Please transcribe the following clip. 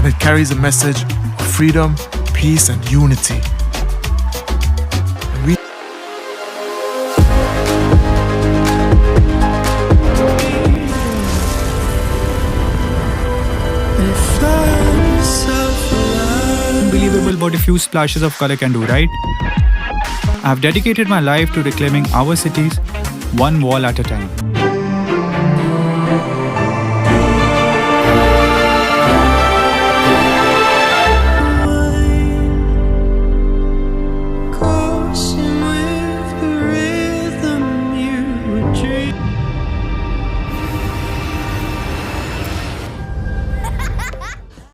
and it carries a message of freedom, peace, and unity. And we unbelievable what a few splashes of color can do, right? I've dedicated my life to reclaiming our cities, one wall at a time.